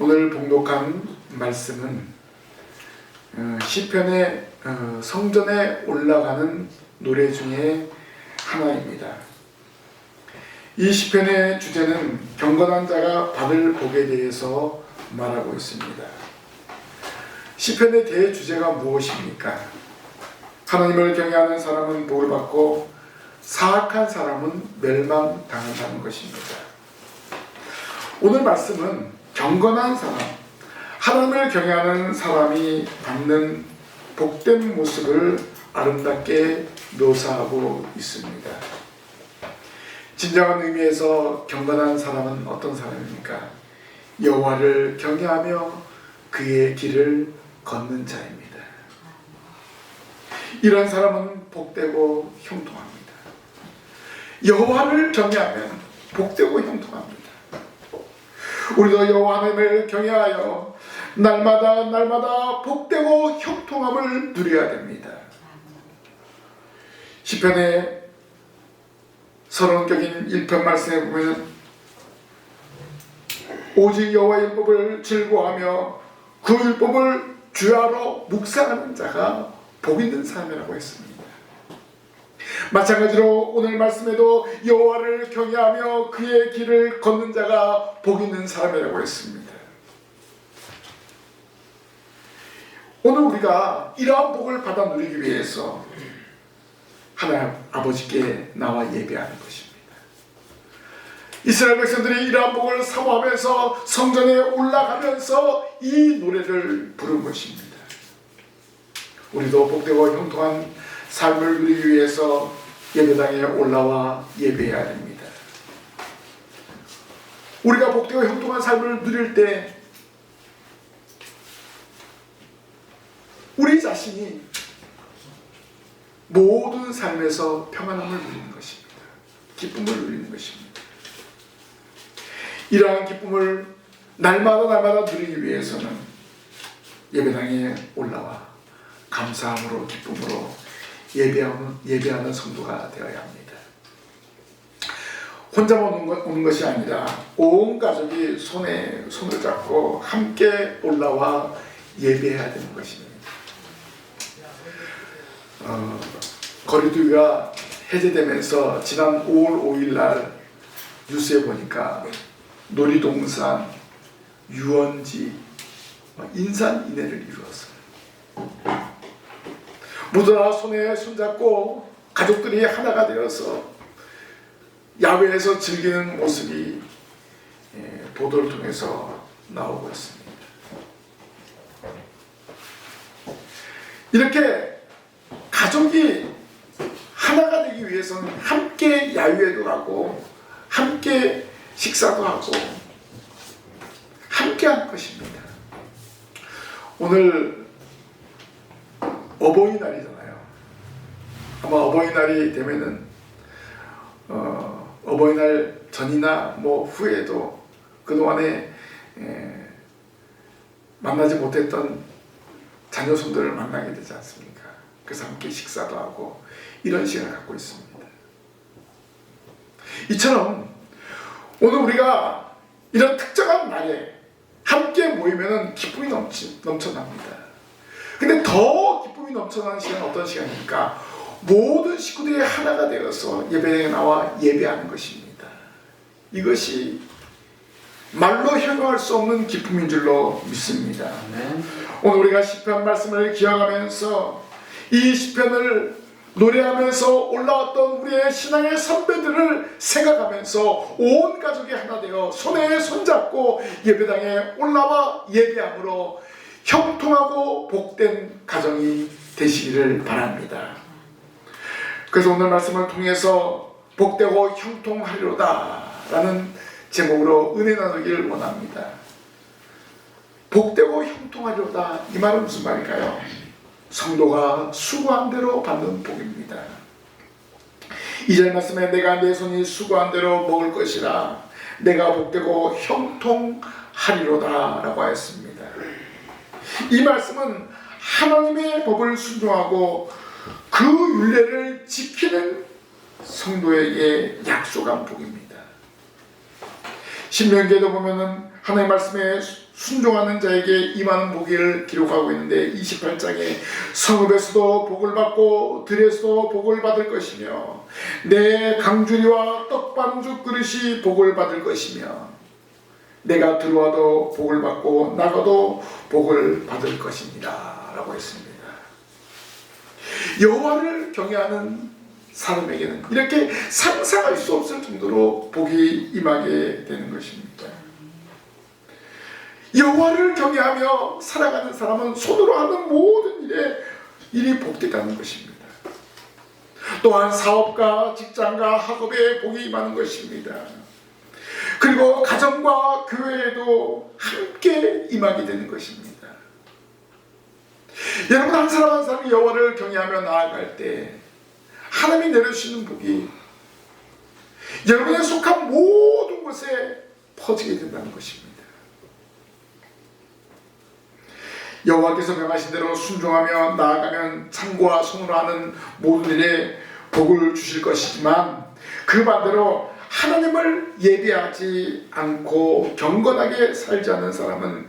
오늘 봉독한 말씀은 시편의 성전에 올라가는 노래 중에 하나입니다. 이 시편의 주제는 경건한 자가 받을 복에 대해서 말하고 있습니다. 시편의 대주제가 무엇입니까? 하나님을 경외하는 사람은 복을 받고 사악한 사람은 멸망당한다는 것입니다. 오늘 말씀은 경건한 사람, 하나님을 경외하는 사람이 받는 복된 모습을 아름답게 묘사하고 있습니다. 진정한 의미에서 경건한 사람은 어떤 사람입니까? 여호와를 경외하며 그의 길을 걷는 자입니다. 이런 사람은 복되고 형통합니다. 여호와를 경외하면 복되고 형통합니다. 우리도 여호와 하나님을 경외하여 날마다 복되고 형통함을 누려야 됩니다. 시편의 서론격인 1편 말씀에 보면 오직 여호와의 율법을 즐거워하며 그 율법을 주야로 묵상하는 자가 복 있는 사람이라고 했습니다. 마찬가지로 오늘 말씀에도 여호와를 경외하며 그의 길을 걷는 자가 복 있는 사람이라고 했습니다. 오늘 우리가 이러한 복을 받아 누리기 위해서 하나님 아버지께 나와 예배하는 것입니다. 이스라엘 백성들이 이러한 복을 사모하면서 성전에 올라가면서 이 노래를 부른 것입니다. 우리도 복되고 형통한 삶을 누리기 위해서 예배당에 올라와 예배해야 됩니다. 우리가 복되고 형통한 삶을 누릴 때 우리 자신이 모든 삶에서 평안함을 누리는 것입니다. 기쁨을 누리는 것입니다. 이러한 기쁨을 날마다 누리기 위해서는 예배당에 올라와 감사함으로 기쁨으로 예배하는 성도가 되어야 합니다. 혼자만 오는 것이 아니라 온 가족이 손을 잡고 함께 올라와 예배해야 되는 것입니다. 거리두기가 해제되면서 지난 5월 5일 날 뉴스에 보니까 놀이동산, 유원지, 인산인해를 이루었어요. 모두 다 손에 손잡고 가족들이 하나가 되어서 야외에서 즐기는 모습이 보도를 통해서 나오고 있습니다. 이렇게 가족이 하나가 되기 위해서는 함께 야유회도 가고 함께 식사도 하고 함께 할 것입니다. 오늘 어버이날이잖아요. 아마 어버이날이 되면은 어버이날 전이나 후에도 그동안에 만나지 못했던 자녀손들을 만나게 되지 않습니까? 그래서 함께 식사도 하고 이런 시간을 갖고 있습니다. 이처럼 오늘 우리가 이런 특정한 날에 함께 모이면 기쁨이 넘쳐납니다. 근데 더 기쁨이 넘쳐나는 시간은 어떤 시간입니까? 모든 식구들이 하나가 되어서 예배당에 나와 예배하는 것입니다. 이것이 말로 형용할 수 없는 기쁨인 줄로 믿습니다. 오늘 우리가 시편 말씀을 기억하면서 이 시편을 노래하면서 올라왔던 우리의 신앙의 선배들을 생각하면서 온 가족이 하나 되어 손에 손잡고 예배당에 올라와 예배함으로 형통하고 복된 가정이 되시기를 바랍니다. 그래서 오늘 말씀을 통해서 복되고 형통하리로다 라는 제목으로 은혜 나누기를 원합니다. 복되고 형통하리로다, 이 말은 무슨 말일까요? 성도가 수고한 대로 받는 복입니다. 2절 말씀에 내가 내 손이 수고한 대로 먹을 것이라 내가 복되고 형통하리로다 라고 하였습니다. 이 말씀은 하나님의 법을 순종하고 그 율례를 지키는 성도에게 약속한 복입니다. 신명기에도 보면은 하나님의 말씀에 순종하는 자에게 임하는 복을 기록하고 있는데 28장에 성읍에서도 복을 받고 들에서도 복을 받을 것이며 내 강주리와 떡반죽 그릇이 복을 받을 것이며 내가 들어와도 복을 받고 나가도 복을 받을 것입니다 라고 했습니다. 여호와를 경외하는 사람에게는 이렇게 상상할 수 없을 정도로 복이 임하게 되는 것입니다. 여호와를 경외하며 살아가는 사람은 손으로 하는 모든 일이 복되다는 것입니다. 또한 사업과 직장과 학업에 복이 임하는 것입니다. 그리고 가정과 교회에도 함께 임하게 되는 것입니다. 여러분, 한 사람 한 사람이 여호와를 경외하며 나아갈 때 하나님이 내려주시는 복이 여러분의 속한 모든 곳에 퍼지게 된다는 것입니다. 여호와께서 명하신 대로 순종하며 나아가면 창고와 손으로 하는 모든 일에 복을 주실 것이지만 그 반대로 하나님을 예배하지 않고 경건하게 살지 않는 사람은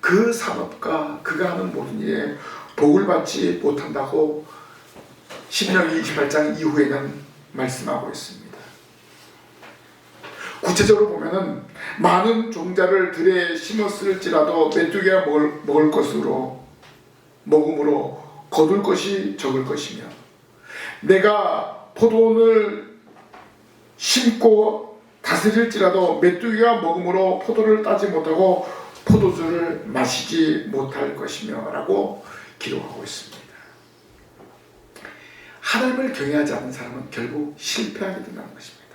그 산업과 그가 하는 모든 일에 복을 받지 못한다고 신명기 28장 이후에는 말씀하고 있습니다. 구체적으로 보면은 많은 종자를 들에 심었을지라도 메뚜기가 먹을 것으로 먹음으로 거둘 것이 적을 것이며 내가 포도원을 심고 다스릴지라도 메뚜기가 먹음으로 포도를 따지 못하고 포도주를 마시지 못할 것이며 라고 기록하고 있습니다. 하나님을 경외하지 않는 사람은 결국 실패하게 된다는 것입니다.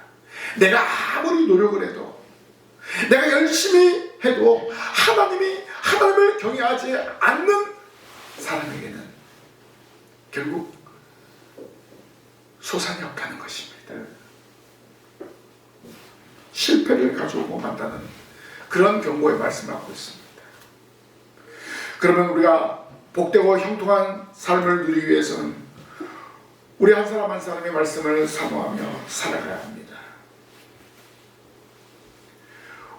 내가 아무리 노력을 해도 내가 열심히 해도 하나님을 경외하지 않는 사람에게는 결국 소산이 없다는 것입니다. 실패를 가져오고 만다는 그런 경고의 말씀을 하고 있습니다. 그러면 우리가 복되고 형통한 삶을 누리기 위해서는 우리 한 사람 한 사람의 말씀을 사모하며 살아가야 합니다.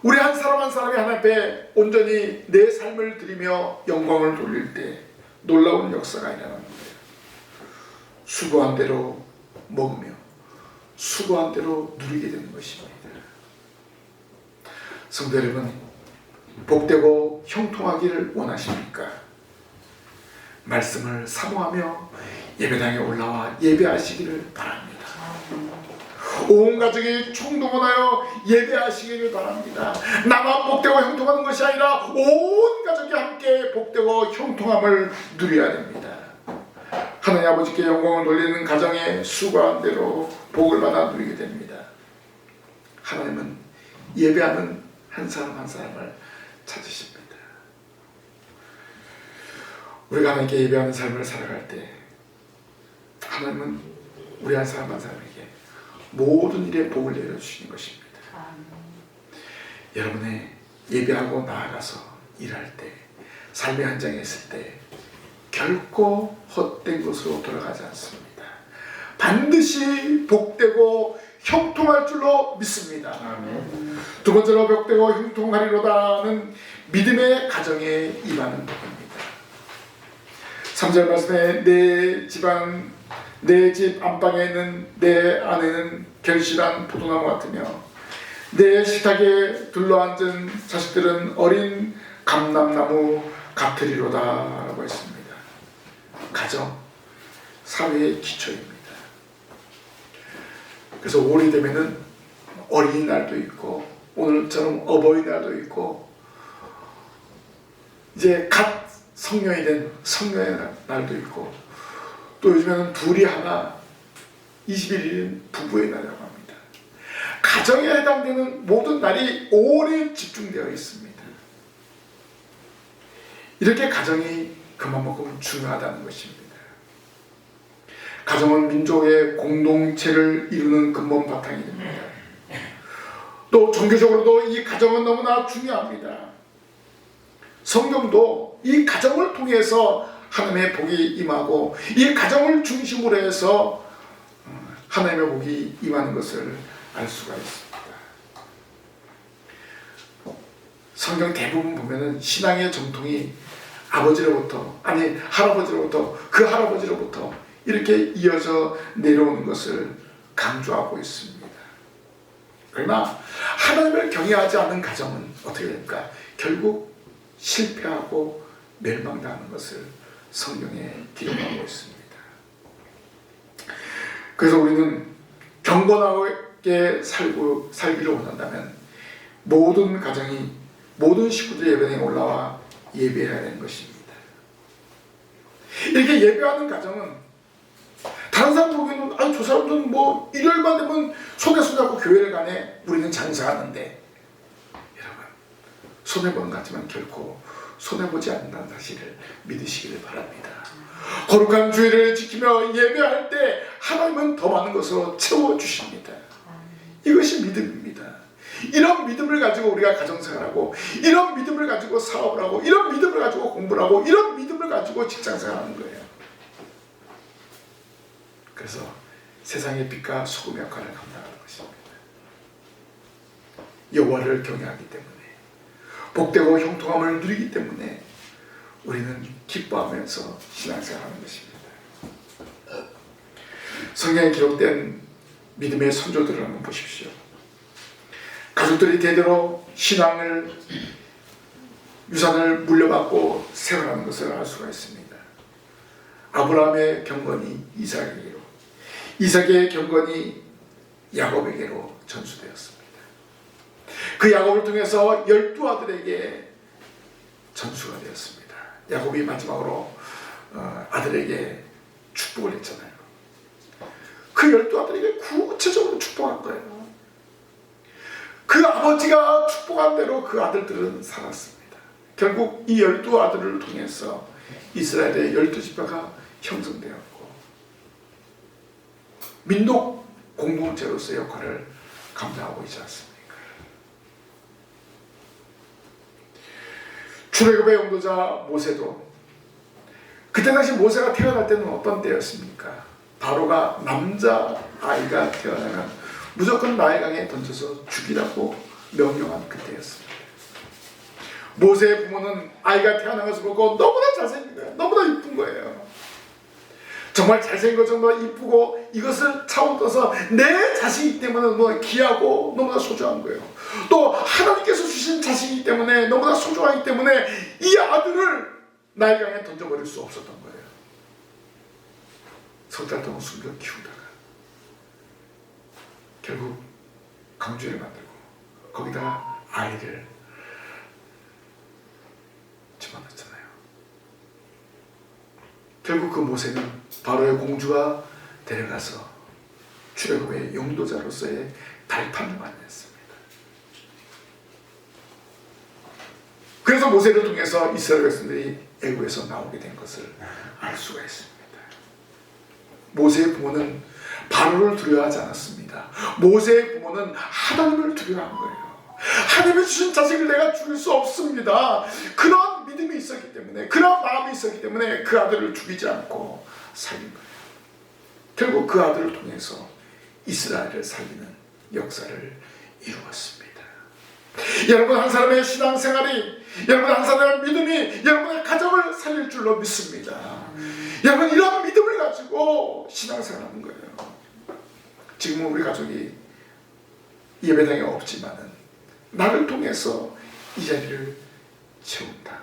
우리 한 사람 한 사람이 하나님 앞에 온전히 내 삶을 드리며 영광을 돌릴 때 놀라운 역사가 일어납니다. 수고한 대로 먹으며 수고한 대로 누리게 되는 것입니다. 성도 여러분, 복되고 형통하기를 원하십니까? 말씀을 사모하며 예배당에 올라와 예배하시기를 바랍니다. 온 가족이 총동원하여 예배하시기를 바랍니다. 나만 복되고 형통하는 것이 아니라 온 가족이 함께 복되고 형통함을 누려야 됩니다. 하나님 아버지께 영광을 돌리는 가정에 수고한 대로 복을 받아 누리게 됩니다. 하나님은 예배하는 한 사람 한 사람을 찾으십니다. 우리가 하나님께 예배하는 삶을 살아갈 때 하나님은 우리 한 사람 한 사람에게 모든 일에 복을 내려주시는 것입니다. 여러분의 예배하고 나아가서 일할 때 삶의 현장에 있을 때 결코 헛된 것으로 돌아가지 않습니다. 반드시 복되고 형통할 줄로 믿습니다. 두 번째로 복되고 형통하리로다는 믿음의 가정에 임하는 복입니다. 3절 말씀에 내 집 안방에 있는 내 아내는 결실한 포도나무 같으며 내 식탁에 둘러앉은 자식들은 어린 감람나무 같으리로다 라고 했습니다. 가정, 사회의 기초입니다. 그래서 올이 되면은 어린이날도 있고 오늘처럼 어버이날도 있고 이제 갓 성년이 된 성년의 날도 있고 또 요즘에는 둘이 하나 21일인 부부의 날이라고 합니다. 가정에 해당되는 모든 날이 올해 집중되어 있습니다. 이렇게 가정이 그만큼 중요하다는 것입니다. 가정은 민족의 공동체를 이루는 근본 바탕이 됩니다. 또 종교적으로도 이 가정은 너무나 중요합니다. 성경도 이 가정을 통해서 하나님의 복이 임하고 이 가정을 중심으로 해서 하나님의 복이 임하는 것을 알 수가 있습니다. 성경 대부분 보면은 신앙의 정통이 아버지로부터, 아니 할아버지로부터, 그 할아버지로부터 이렇게 이어져 내려오는 것을 강조하고 있습니다. 그러나 하나님을 경외하지 않는 가정은 어떻게 됩니까? 결국 실패하고 멸망당하는 것을 성경에 기록하고 있습니다. 그래서 우리는 경건하게 살기를 원한다면 모든 가정이, 모든 식구들이 예배당에 올라와 예배해야 되는 것입니다. 이렇게 예배하는 가정은 다른 사람 보기에는 저 사람들은 뭐 일요일만 되면 손잡고 교회를 가네, 우리는 장사하는데, 여러분 손해보는 것 같지만 결코 손해보지 않는다는 사실을 믿으시기를 바랍니다. 거룩한 주일을 지키며 예배할 때 하나님은 더 많은 것으로 채워주십니다. 이것이 믿음입니다. 이런 믿음을 가지고 우리가 가정생활하고, 이런 믿음을 가지고 사업을 하고, 이런 믿음을 가지고 공부를 하고, 이런 믿음을 가지고 직장생활하는 거예요. 그래서 세상의 빛과 소금 역할을 감당하는 것입니다. 여호와를 경외하기 때문에, 복되고 형통함을 누리기 때문에 우리는 기뻐하면서 신앙생활하는 것입니다. 성경에 기록된 믿음의 선조들을 한번 보십시오. 가족들이 대대로 신앙을, 유산을 물려받고 생활하는 것을 알 수가 있습니다. 아브라함의 경건이 이삭에게로, 이삭의 경건이 야곱에게로 전수되었습니다. 그 야곱을 통해서 12아들에게 전수가 되었습니다. 야곱이 마지막으로 아들에게 축복을 했잖아요. 그 12아들에게 구체적으로 축복한 거예요. 그 아버지가 축복한 대로 그 아들들은 살았습니다. 결국 이 12아들을 통해서 이스라엘의 12지파가 형성되었고, 민족 공동체로서의 역할을 감당하고 있지 않습니까? 출애굽의 용도자 모세도, 그때 당시 모세가 태어날 때는 어떤 때였습니까? 바로가 남자아이가 태어나면 무조건 나일강에 던져서 죽이라고 명령한 그때였습니다. 모세의 부모는 아이가 태어난 것을 보고 너무나 잘생긴 거예요. 너무나 이쁜 거예요. 정말 잘생긴 것 정도로 이쁘고, 이것을 차원떠서 내 자식이기 때문에 너무나 귀하고 너무나 소중한 거예요. 또 하나님께서 주신 자식이기 때문에 너무나 소중하기 때문에 이 아들을 나일강에 던져버릴 수 없었던 거예요. 석 달 동안 숨겨 키우다가 결국 강주를 만들고 거기다가 아이를 집어넣었잖아요. 결국 그 모세는 바로의 공주가 데려가서 출애굽의 용도자로서의 발판을 마련했습니다. 그래서 모세를 통해서 이스라엘 백성들이 애굽에서 나오게 된 것을 알 수가 있습니다. 모세의 부모는 바로를 두려워하지 않았습니다. 모세의 부모는 하나님을 두려워한 거예요. 하나님이 주신 자식을 내가 죽일 수 없습니다. 그런 믿음이 있었기 때문에, 그런 마음이 있었기 때문에 그 아들을 죽이지 않고 살린 거예요. 결국 그 아들을 통해서 이스라엘을 살리는 역사를 이루었습니다. 여러분, 한 사람의 신앙생활이, 여러분 한 사람의 믿음이 여러분의 가정을 살릴 줄로 믿습니다. 여러분, 이런 믿음을 가지고 신앙생활하는 거예요. 지금은 우리 가족이 예배당에 없지만은 나를 통해서 이 자리를 채운다,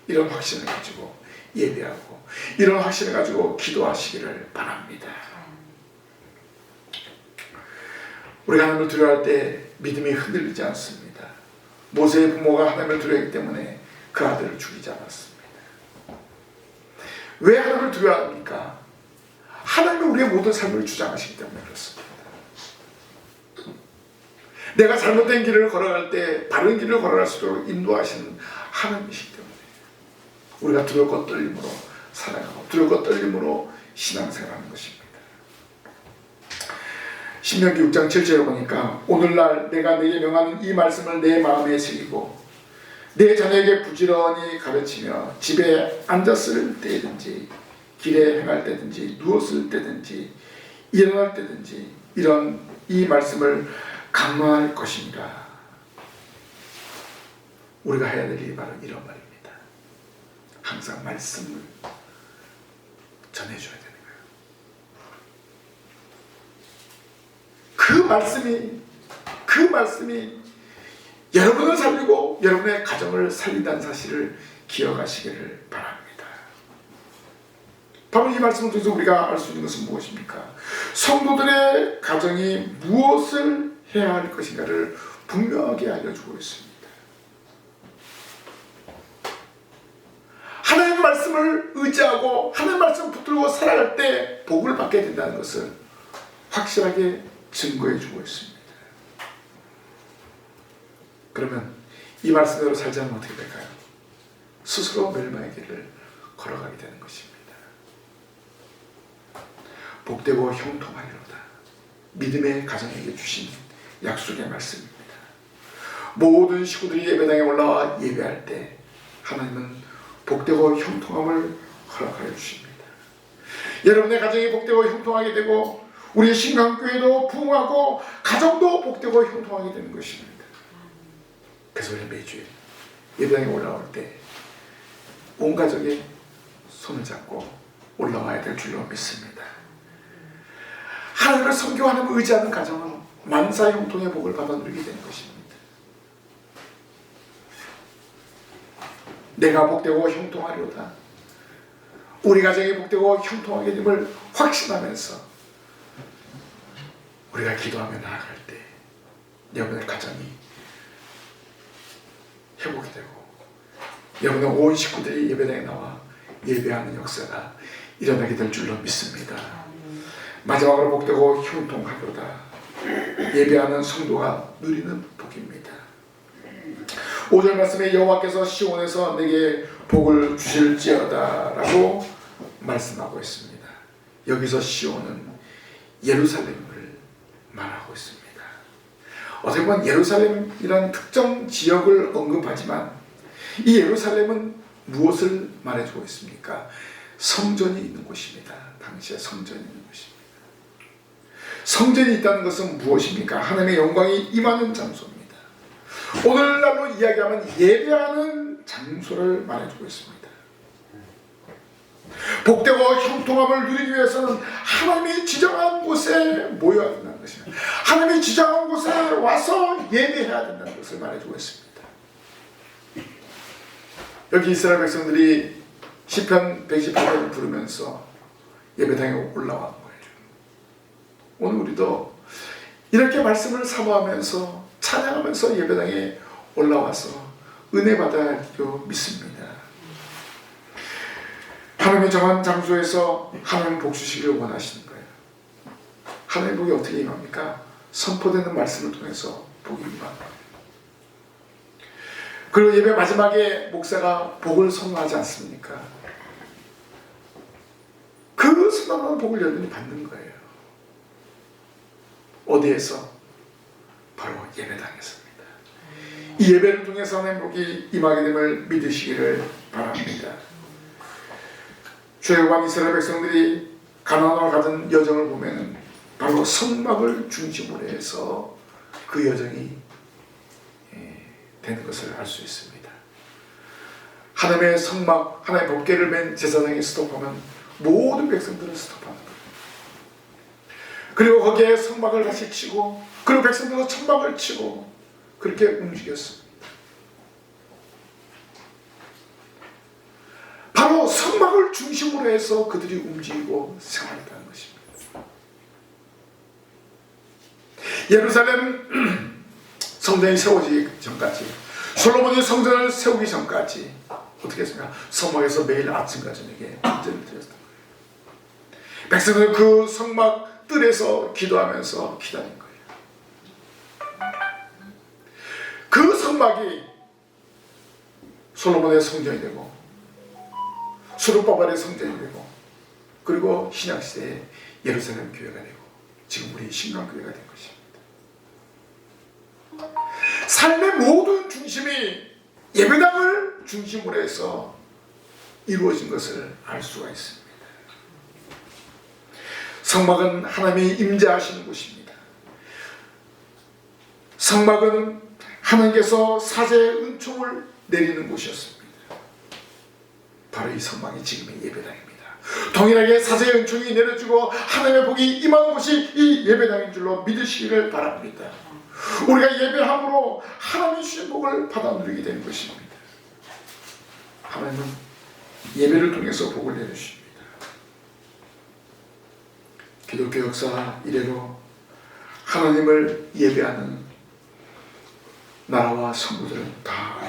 이런 확신을 가지고 예배하고, 이런 확신을 가지고 기도하시기를 바랍니다. 우리가 하나님을 두려워할 때 믿음이 흔들리지 않습니다. 모세의 부모가 하나님을 두려워했기 때문에 그 아들을 죽이지 않았습니다. 왜 하나님을 두려워합니까? 하나님은 우리의 모든 삶을 주장하시기 때문에 그렇습니다. 내가 잘못된 길을 걸어갈 때 바른 길을 걸어갈 수 있도록 인도하시는 하나님이시기 때문에 우리가 두렵고 떨림으로 살아가고, 두렵고 떨림으로 신앙생활하는 것입니다. 신명기 6장 7절에 보니까, 오늘날 내가 네게 명하는 이 말씀을 내 마음에 새기고 내 자녀에게 부지런히 가르치며 집에 앉았을 때든지 길에 행할 때든지 누웠을 때든지 일어날 때든지 이 말씀을 강론할 것입니다. 우리가 해야 될 일이 바로 이런 말입니다. 항상 말씀을 전해줘야 되는 거예요. 그 말씀이 여러분을 살리고 여러분의 가정을 살린다는 사실을 기억하시기를 바랍니다. 바로 이 말씀을 통해서 우리가 알 수 있는 것은 무엇입니까? 성도들의 가정이 무엇을 해야 할 것인가를 분명하게 알려주고 있습니다. 하나님의 말씀을 의지하고 하나님의 말씀을 붙들고 살아갈 때 복을 받게 된다는 것을 확실하게 증거해 주고 있습니다. 그러면 이 말씀대로 살지 않으면 어떻게 될까요? 스스로 멸망의 길을 걸어가게 되는 것입니다. 복되고 형통하리로다. 믿음의 가정에게 주신 약속의 말씀입니다. 모든 식구들이 예배당에 올라와 예배할 때 하나님은 복되고 형통함을 허락하여 주십니다. 여러분의 가정이 복되고 형통하게 되고 우리의 신강교회도 부흥하고 가정도 복되고 형통하게 되는 것입니다. 그래서 우리 매주에 예배당에 올라올 때 온 가족이 손을 잡고 올라와야 될 줄로 믿습니다. 하나님을 섬기고 하나님을 의지하는 가정은 만사 형통의 복을 받아 누리게 되는 것입니다. 내가 복되고 형통하리로다. 우리 가정이 복되고 형통하게 됨을 확신하면서 우리가 기도하며 나아갈 때 여러분의 가정이 회복이 되고 여러분의 온 식구들이 예배당에 나와 예배하는 역사가 일어나게 될 줄로 믿습니다. 마지막으로 복되고 형통하리로다. 예배하는 성도가 누리는 복입니다. 5절 말씀에 여호와께서 시온에서 내게 복을 주실지어다 라고 말씀하고 있습니다. 여기서 시온은 예루살렘을 말하고 있습니다. 어떻게 보면 예루살렘이라는 특정 지역을 언급하지만 이 예루살렘은 무엇을 말해주고 있습니까? 성전이 있는 곳입니다. 당시에 성전이 있는 곳입니다. 성전이 있다는 것은 무엇입니까? 하나님의 영광이 임하는 장소입니다. 오늘날로 이야기하면 예배하는 장소를 말해주고 있습니다. 복되고 형통함을 누리기 위해서는 하나님이 지정한 곳에 모여야 된다는 것입니다. 하나님이 지정한 곳에 와서 예배해야 된다는 것을 말해주고 있습니다. 여기 이스라엘 백성들이 시편 118편을 부르면서 예배당에 올라간 거예요. 오늘 우리도 이렇게 말씀을 사모하면서 찬양하면서 예배당에 올라와서 은혜 받아야 할 줄 믿습니다. 하나님의 정한 장소에서 하나님 복 주시기를 원하시는 거예요. 하나님의 복이 어떻게 임합니까? 선포되는 말씀을 통해서 복이 임합니다. 그리고 예배 마지막에 목사가 복을 선언하지 않습니까? 그 선언하는 복을 여러분이 받는 거예요. 어디에서? 바로 예배당에서입니다. 이 예배를 통해서 하나님의 복이 임하게 됨을 믿으시기를 바랍니다. 출애굽한 이스라엘 백성들이 가나안으로 가던 여정을 보면 바로 성막을 중심으로 해서 그 여정이 되는 것을 알 수 있습니다. 하나님의 성막, 하나님의 법궤를 맨 제사장이 스톱하면 모든 백성들은 스톱하는 거예요. 그리고 거기에 성막을 다시 치고 그리고 백성들은 천막을 치고 그렇게 움직였습니다. 바로 성막을 중심으로 해서 그들이 움직이고 생활했다는 것입니다. 예루살렘 성전이 세워지기 전까지, 솔로몬이 성전을 세우기 전까지 어떻게 했습니까? 성막에서 매일 아침과 저녁에 기도를 드렸던 거예요. 백성들은 그 성막 뜰에서 기도하면서 기다린 거예요. 그 성막이 솔로몬의 성전이 되고 수르바벨의 성전이 되고 그리고 신약시대의 예루살렘 교회가 되고 지금 우리 신강교회가 된 것입니다. 삶의 모든 중심이 예배당을 중심으로 해서 이루어진 것을 알 수가 있습니다. 성막은 하나님이 임재하시는 곳입니다. 성막은 하나님께서 사제의 은총을 내리는 곳이었습니다. 바로 이 성막이 지금의 예배당입니다. 동일하게 사제의 은총이 내려지고 하나님의 복이 임하는 곳이 이 예배당인 줄로 믿으시기를 바랍니다. 우리가 예배함으로 하나님의 주신 복을 받아 누리게 되는 것입니다. 하나님은 예배를 통해서 복을 내려주십니다. 기독교 역사 이래로 하나님을 예배하는 나라와 성도들은 다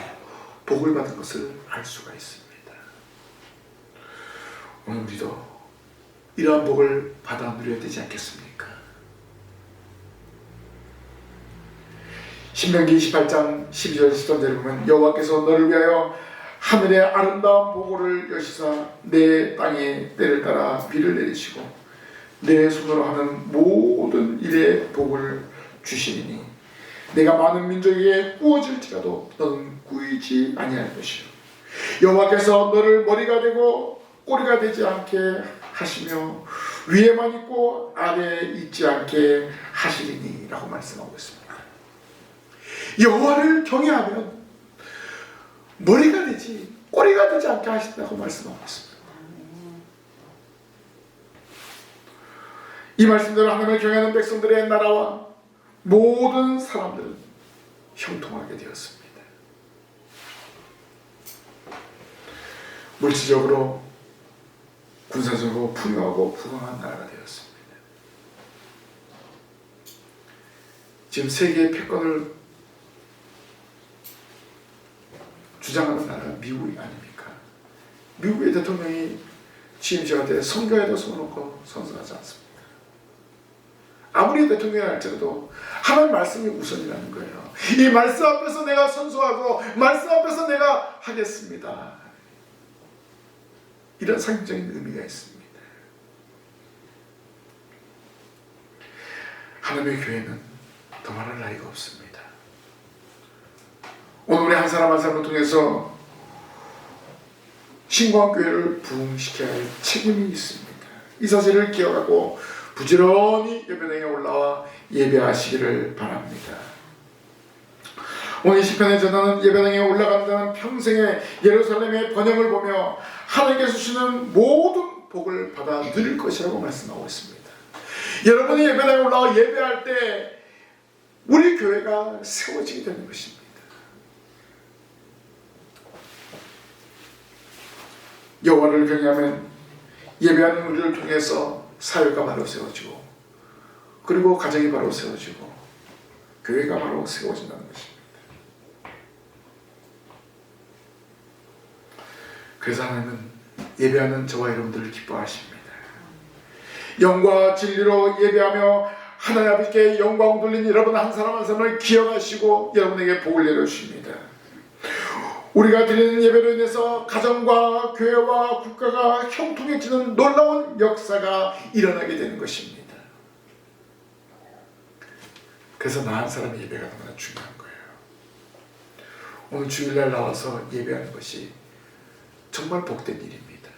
복을 받은 것을 알 수가 있습니다. 오늘 우리도 이러한 복을 받아 누려야 되지 않겠습니까? 신명기 28장 12절 13절을 보면 여호와께서 너를 위하여 하늘의 아름다운 보고를 여시사 내 땅에 때를 따라 비를 내리시고 내 손으로 하는 모든 일에 복을 주시리니 내가 많은 민족에게 꾸어질지라도 너는 꾸이지 아니할 것이요 여호와께서 너를 머리가 되고 꼬리가 되지 않게 하시며 위에만 있고 아래에 있지 않게 하시리니 라고 말씀하고 있습니다. 여호와를 경외하면 머리가 되지 꼬리가 되지 않게 하신다고 말씀하고 있습니다. 이 말씀대로 하나님을 경외하는 백성들의 나라와 모든 사람들은 형통하게 되었습니다. 물질적으로 군사적으로 풍요하고 부강한 나라가 되었습니다. 지금 세계의 패권을 주장하는 나라가 미국이 아닙니까? 미국의 대통령이 취임식할 때 선교에도 손을 놓고 선서하지 않습니다. 아무리 대통령이 할지라도 하나님 말씀이 우선이라는 거예요. 이 말씀 앞에서 내가 선서하고 말씀 앞에서 내가 하겠습니다. 이런 상징적인 의미가 있습니다. 하나님의 교회는 더 말할 나위가 없습니다. 오늘 우리 한 사람 한 사람을 통해서 신광 교회를 부흥시켜야 할 책임이 있습니다. 이 사실을 기억하고 부지런히 예배당에 올라와 예배하시기를 바랍니다. 오늘 시편에 전하는 예배당에 올라간다는 평생의 예루살렘의 번영을 보며 하나님께서 주시는 모든 복을 받아 누릴 것이라고 말씀하고 있습니다. 여러분이 예배당에 올라와 예배할 때 우리 교회가 세워지게 되는 것입니다. 여호와를 경외하면 예배하는 우리를 통해서 사회가 바로 세워지고 그리고 가정이 바로 세워지고 교회가 바로 세워진다는 것입니다. 그래서 하나님은 예배하는 저와 여러분들을 기뻐하십니다. 영과 진리로 예배하며 하나님 아버지께 영광 돌린 여러분 한 사람 한 사람을 기억하시고 여러분에게 복을 내려주십니다. 우리가 드리는 예배로 인해서 가정과 교회와 국가가 형통해지는 놀라운 역사가 일어나게 되는 것입니다. 그래서 나 한 사람의 예배가 너무나 중요한 거예요. 오늘 주일날 나와서 예배하는 것이 정말 복된 일입니다.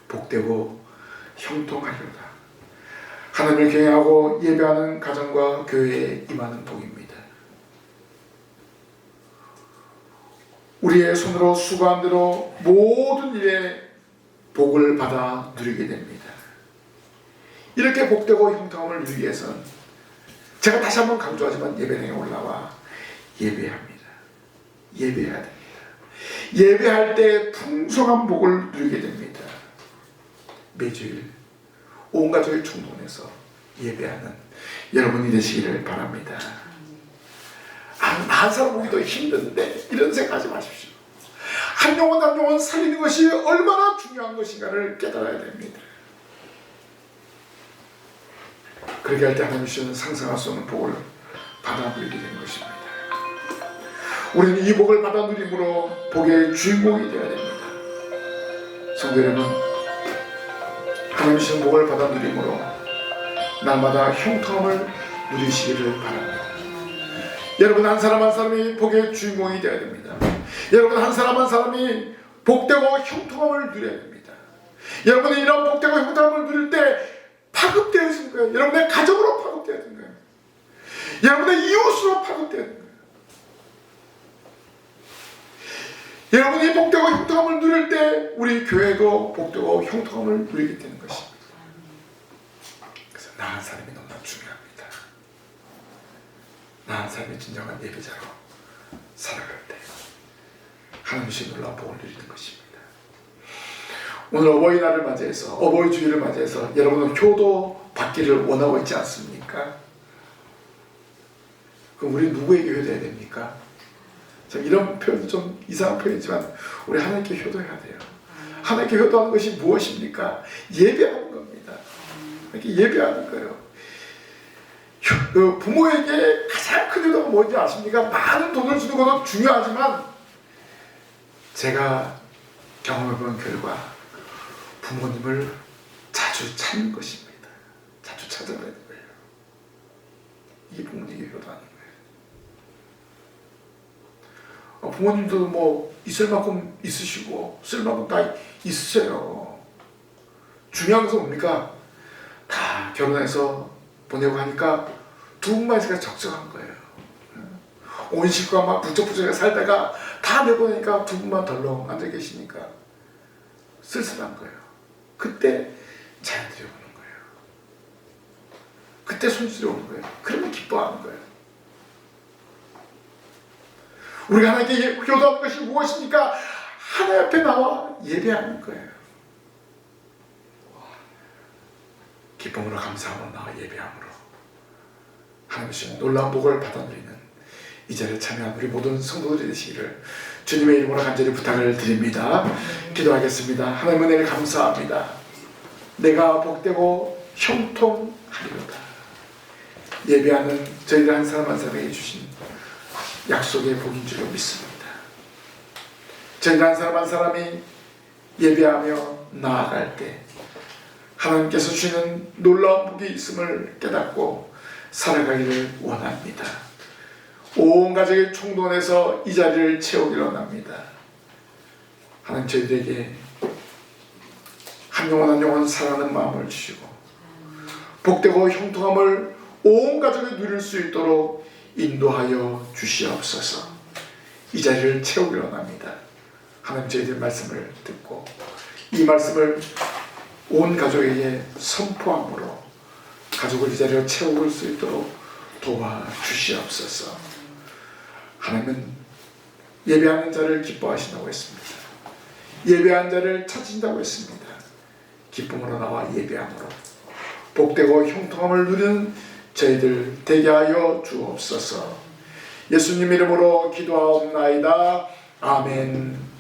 복되고 형통하리로다. 하나님을 경외하고 예배하는 가정과 교회에 임하는 복입니다. 우리의 손으로 수고한 대로 모든 일에 복을 받아 누리게 됩니다. 이렇게 복되고 형통함을 누리기 위해서는 제가 다시 한번 강조하지만 예배당에 올라와 예배합니다. 예배해야 됩니다. 예배할 때 풍성한 복을 누리게 됩니다. 매주일 온 가족이 총동원해서 예배하는 여러분이 되시기를 바랍니다. 한 사람 보기도 힘든데 이런 생각하지 마십시오. 한 영혼 한 영혼 살리는 것이 얼마나 중요한 것인가를 깨달아야 됩니다. 그렇게 할 때 하나님 주시는 상상할 수 없는 복을 받아 누리게 되는 것입니다. 우리는 이 복을 받아 누림으로 복의 주인공이 되어야 됩니다. 성도 여러분, 하나님 주시는 복을 받아 누림으로 날마다 형통함을 누리시기를 바랍니다. 여러분 한 사람 한 사람이 복의 주인공이 되어야 됩니다. 여러분 한 사람 한 사람이 복되고 형통함을 누려야 됩니다. 여러분이 이런 복되고 형통함을 누릴 때 파급되어진 거예요. 여러분의 가정으로 파급되어진 거예요. 여러분의 이웃으로 파급되어진 거예요. 여러분이 복되고 형통함을 누릴 때 우리 교회도 복되고 형통함을 누리게 되는 것입니다. 그래서 나은 삶이 너무나 중요합니다. 나은 삶의 진정한 예배자로 살아갈 때 하나님의 놀라운 복을 누리는 것입니다. 오늘 어버이날을 맞이해서, 어버이 주일을 맞이해서 여러분은 효도 받기를 원하고 있지 않습니까? 그럼 우리 누구에게 효도해야 됩니까? 이런 표현도 좀 이상한 표현이지만 우리 하나님께 효도해야 돼요. 하나님께 효도하는 것이 무엇입니까? 예배하는 겁니다. 이렇게 예배하는 거예요. 부모에게 가장 큰 효도가 뭔지 아십니까? 많은 돈을 주는 것도 중요하지만 제가 경험해본 결과 부모님을 자주 찾는 것입니다. 자주 찾아가는 거예요. 이게 부모님에게 효도하는 거예요. 부모님도 뭐 있을 만큼 있으시고 쓸 만큼 다 있으세요. 중요한 것은 뭡니까? 다 결혼해서 보내고 하니까 두 분만 있으니까 적적한 거예요. 온 식구가 막 부쩍부쩍 살다가 다 내보내니까 두 분만 덜렁 앉아 계시니까 쓸쓸한 거예요. 그때 자녀들이 오는 거예요. 그때 손주들이 오는 거예요. 그러면 기뻐하는 거예요. 우리가 하나님께 효도하는 것이 무엇입니까? 하나님 앞에 나와 예배하는 거예요. 기쁨으로 감사함으로 나와 예배함으로 하나님의 놀라운 복을 받아 누리는 이 자리에 참여한 우리 모든 성도들이 되시기를 주님의 이름으로 간절히 부탁을 드립니다. 기도하겠습니다. 하나님 은혜를 감사합니다. 내가 복되고 형통하리로다. 예배하는 저희들 한 사람 한 사람에게 주신 약속의 복인 줄로 믿습니다. 저희들 한 사람 한 사람이 예배하며 나아갈 때 하나님께서 주시는 놀라운 복이 있음을 깨닫고 살아가기를 원합니다. 온 가족이 총동원해서 이 자리를 채우기를 원합니다. 하나님 저희들에게 한 영혼 한 영혼 사랑하는 마음을 주시고 복되고 형통함을 온 가족이 누릴 수 있도록 인도하여 주시옵소서. 이 자리를 채우기를 원합니다. 하나님 저희들 말씀을 듣고 이 말씀을 온 가족에게 선포함으로 가족을 이 자리로 채울 수 있도록 도와주시옵소서. 하나님은 예배하는 자를 기뻐하신다고 했습니다. 예배하는 자를 찾으신다고 했습니다. 기쁨으로 나와 예배함으로 복되고 형통함을 누리는 저희들 되게 하여 주옵소서. 예수님 이름으로 기도하옵나이다. 아멘.